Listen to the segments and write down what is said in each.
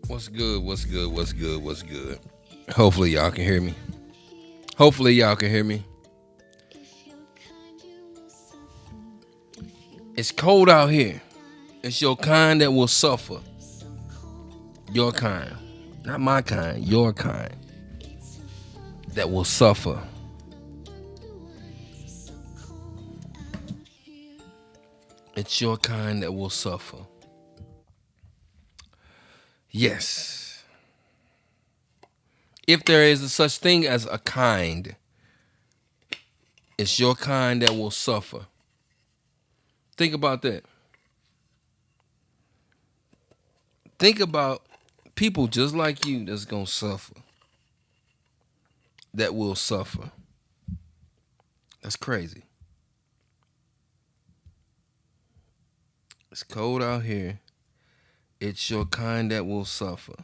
What's good? What's good? What's good? What's good? Hopefully y'all can hear me. Hopefully y'all can hear me. It's cold out here. It's your kind that will suffer. Your kind. Not my kind, your kind. That will suffer. It's your kind that will suffer. Yes. If there is a such thing as a kind, it's your kind that will suffer. Think about that. Think about people just like you that's gonna suffer. That will suffer. That's crazy. It's cold out here. It's your kind that will suffer.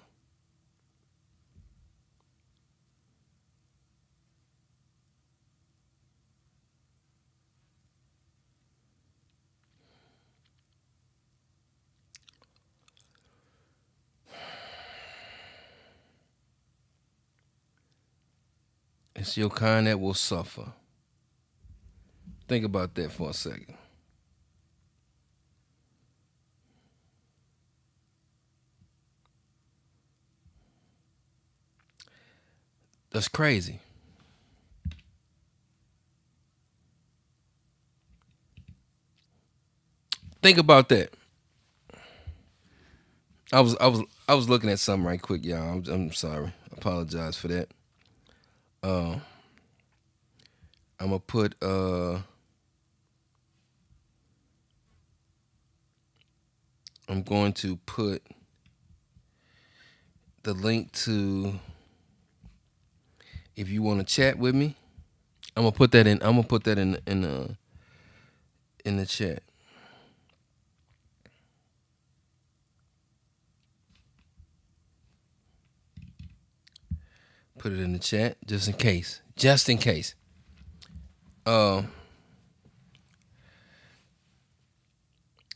It's your kind that will suffer. Think about that for a second. That's crazy. Think about that. I was looking at something right quick, y'all. I'm sorry. I apologize for that. Uh, I'm gonna put I'm going to put the link to if you want to chat with me. I'm gonna put that in the chat. Put it in the chat just in case. Just in case. Uh,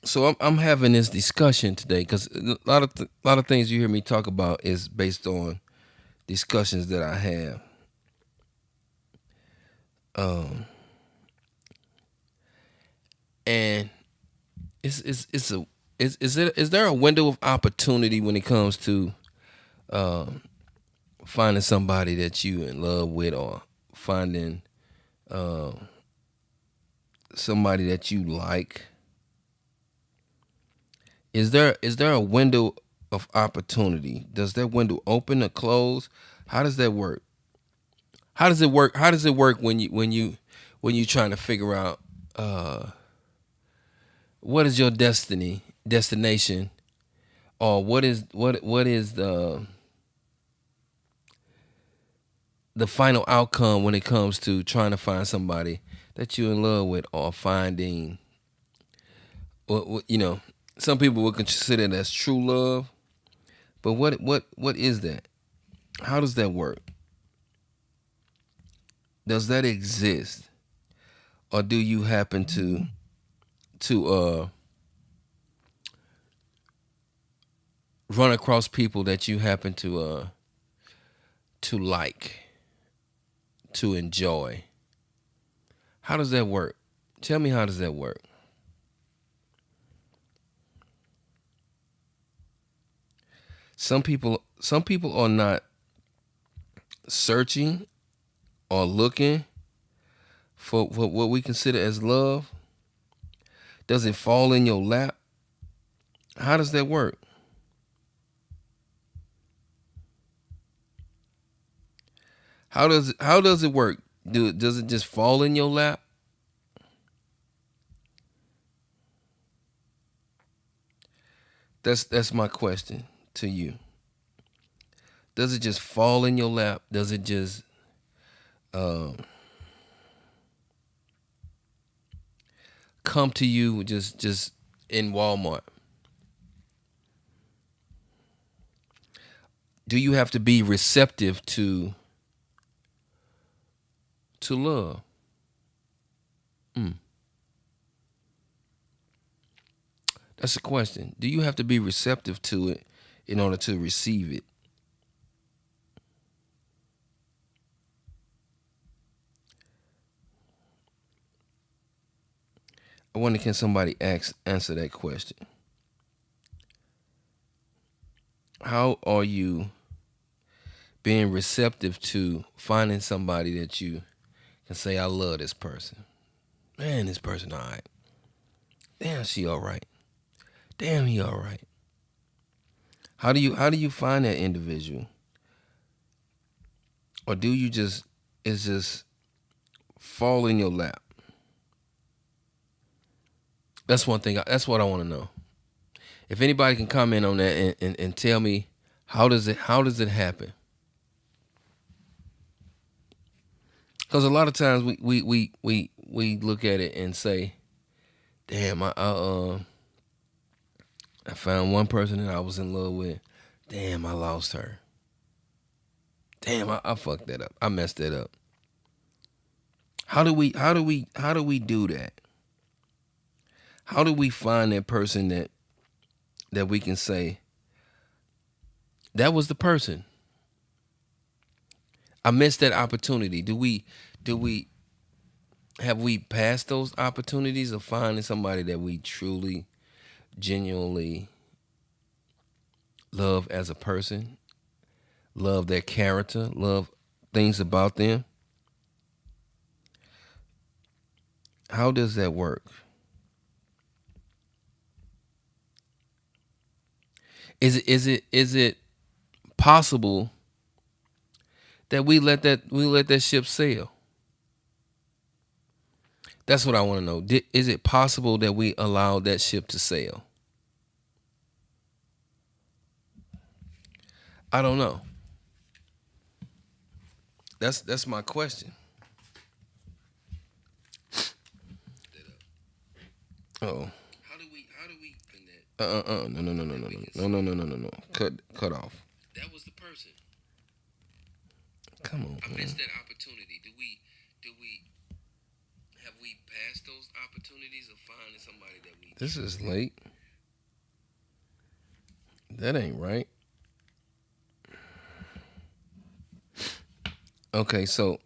so I'm having this discussion today because a lot of things you hear me talk about is based on discussions that I have. Um, and it's a is there a window of opportunity when it comes to um, finding somebody that you in love with or finding um, somebody that you like? Is there a window of opportunity? Does that window open or close? How does that work? How does it work? How does it work when you trying to figure out what is your destination, or what is the final outcome when it comes to trying to find somebody that you're in love with or finding what some people would consider it as true love, but what is that? How does that work? Does that exist, or do you happen to run across people that you happen to like, to enjoy? How does that work? Tell me, how does that work? Some people are not searching or looking for what we consider as love. Does it fall in your lap? How does that work? How does it work? Does it just fall in your lap? That's my question to you. Does it just fall in your lap? Does it just um, come to you just in Walmart? Do you have to be receptive to love? Mm, that's a question. Do you have to be receptive to it in order to receive it. I wonder, can somebody answer that question? How are you being receptive to finding somebody that you can say, I love this person. Man, this person all right. Damn, she all right. Damn, he all right. How do you find that individual? Or do you just fall in your lap? That's one thing. That's what I want to know. If anybody can comment on that and tell me how does it happen? Because a lot of times we look at it and say, damn, I found one person that I was in love with. Damn, I lost her. Damn, I fucked that up. I messed that up. How do we do that? How do we find that person that we can say that was the person? I missed that opportunity. Do we have we passed those opportunities of finding somebody that we truly, genuinely love as a person, love their character, love things about them? How does that work? Is it possible that we let that ship sail? That's what I want to know. Is it possible that we allow that ship to sail? I don't know. That's my question. Oh. No, no, no, no, no, no, no, no, no, no, no. Cut off. That was the person. Come on, I missed that opportunity. Do we have we passed those opportunities of finding somebody that we? This is late. That ain't right. Okay, so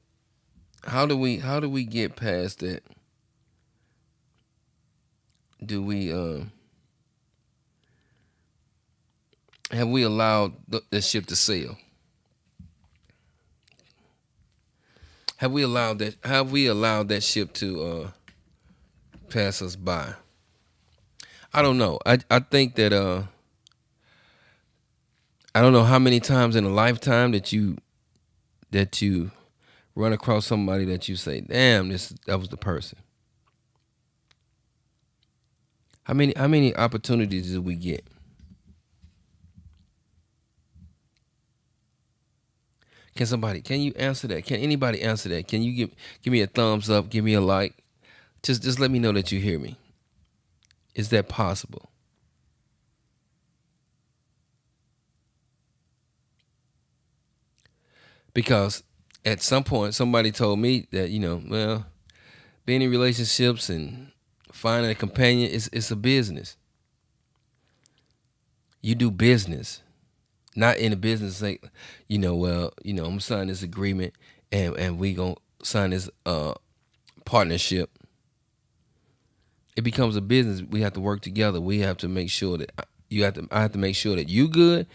how do we get past that? Do we have we allowed the ship to sail? Have we allowed that ship to pass us by? I don't know. I think that I don't know how many times in a lifetime that you run across somebody that you say, "Damn, that was the person." How many opportunities did we get? Can you answer that? Can anybody answer that? Can you give me a thumbs up, give me a like? Just let me know that you hear me. Is that possible? Because at some point somebody told me that, well, being in relationships and finding a companion is it's a business. You do business. Not in a business like, well, I'm gonna sign this agreement and we gonna sign this partnership. It becomes a business. We have to work together. We have to make sure that I have to make sure that you good.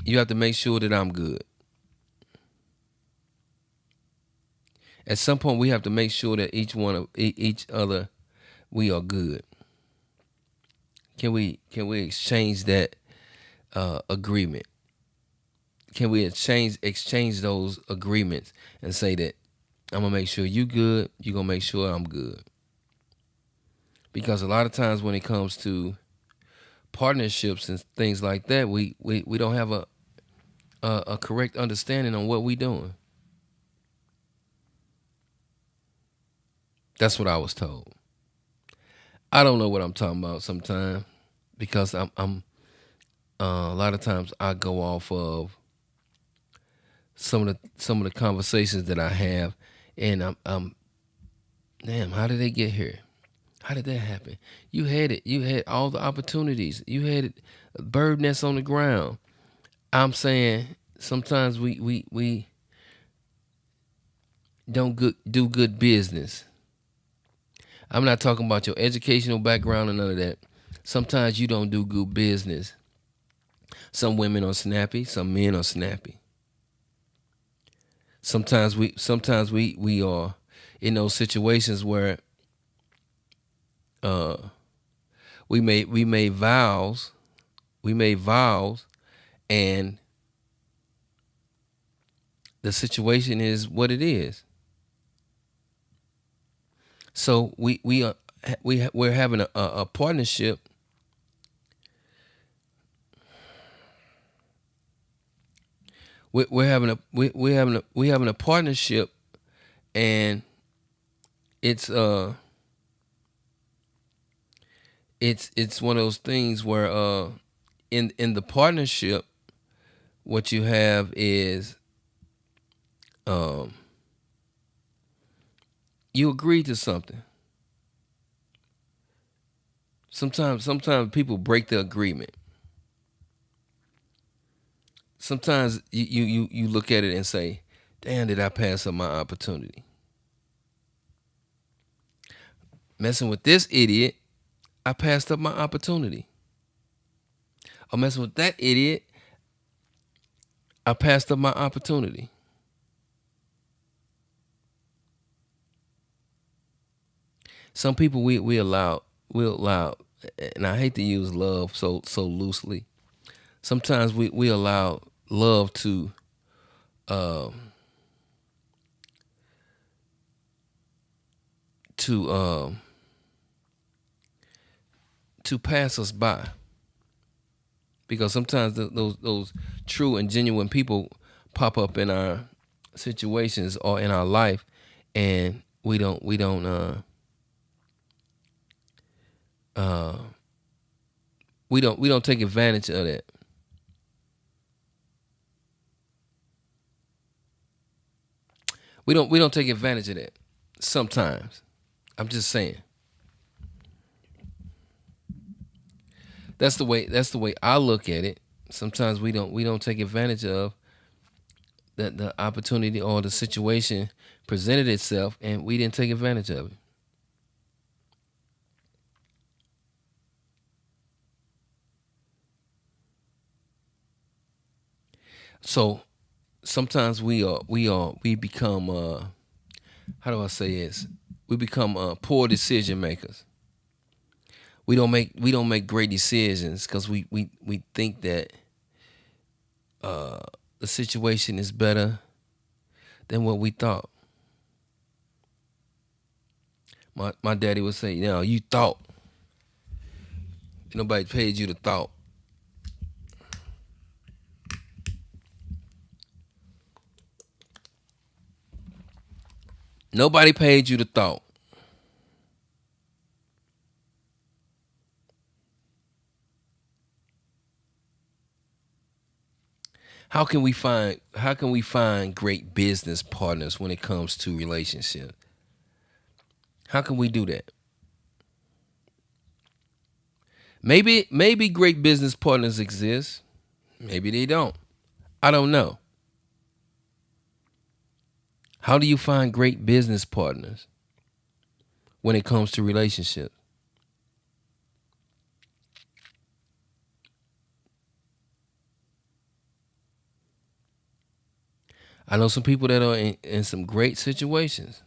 You have to make sure that I'm good. At some point, we have to make sure that each other, we are good. Can we exchange that agreement? Can we exchange those agreements and say that I'm gonna make sure you good, you gonna make sure I'm good? Because a lot of times when it comes to partnerships and things like that, we don't have a correct understanding on what we doing. That's what I was told. I don't know what I'm talking about sometimes because I'm a lot of times I go off of some of the conversations that I have, and I'm damn. How did they get here? How did that happen? You had it. You had all the opportunities. You had it, a bird nest on the ground. I'm saying sometimes we don't do good business. I'm not talking about your educational background or none of that. Sometimes you don't do good business. Some women are snappy, some men are snappy. Sometimes we are in those situations where uh we made vows, and the situation is what it is. So we're having a partnership. We're having a partnership, and it's it's one of those things where in the partnership, what you have is um you agree to something. Sometimes people break the agreement. Sometimes you look at it and say, "Damn, did I pass up my opportunity? Messing with this idiot, I passed up my opportunity. Or messing with that idiot, I passed up my opportunity." Some people we allow, and I hate to use love so loosely. Sometimes we allow love um to to pass us by, because sometimes those true and genuine people pop up in our situations or in our life, and uh we don't take advantage of that. We don't take advantage of that sometimes. I'm just saying. That's the way I look at it. Sometimes we don't take advantage of the opportunity, or the situation presented itself, and we didn't take advantage of it. So sometimes we become how do I say this? We become poor decision makers. We don't make great decisions because we think that uh, the situation is better than what we thought. My daddy would say, you thought. Nobody paid you to thought. Nobody paid you to thought. How can we find great business partners when it comes to relationships? How can we do that? Maybe great business partners exist. Maybe they don't. I don't know. How do you find great business partners when it comes to relationships? I know some people that are in some great situations,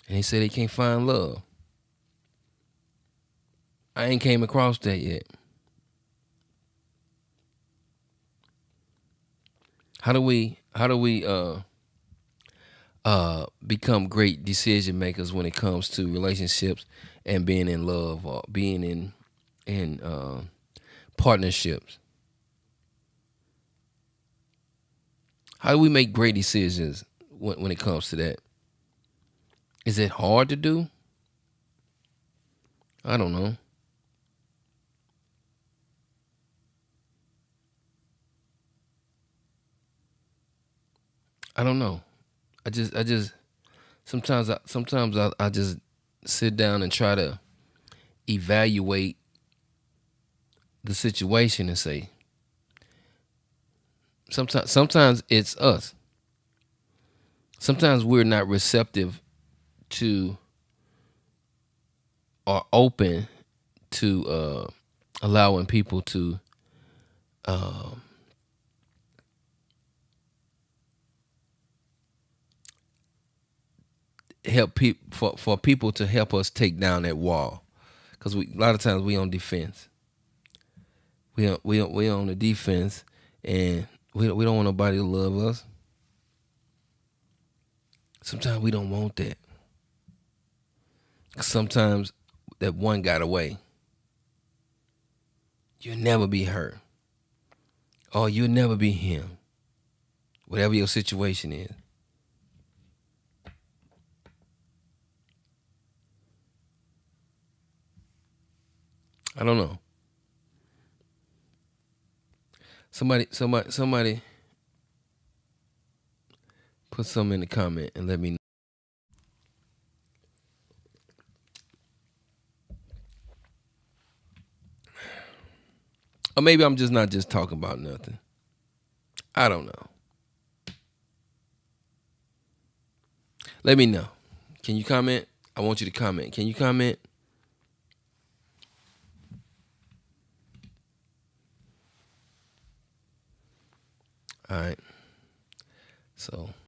and they say they can't find love. I ain't came across that yet. How do we become great decision makers when it comes to relationships and being in love, or being in partnerships? How do we make great decisions when it comes to that? Is it hard to do? I don't know. I don't know. I just sometimes I just sit down and try to evaluate the situation and say, sometimes it's us. Sometimes we're not receptive to or open to allowing people to help people for people to help us take down that wall, because a lot of times we on defense. We on the defense, and we don't want nobody to love us. Sometimes we don't want that. Sometimes that one got away. You'll never be her, or you'll never be him. Whatever your situation is. I don't know. Somebody put something in the comment and let me know. Or maybe I'm just not just talking about nothing. I don't know. Let me know. Can you comment? I want you to comment. Can you comment? All right. So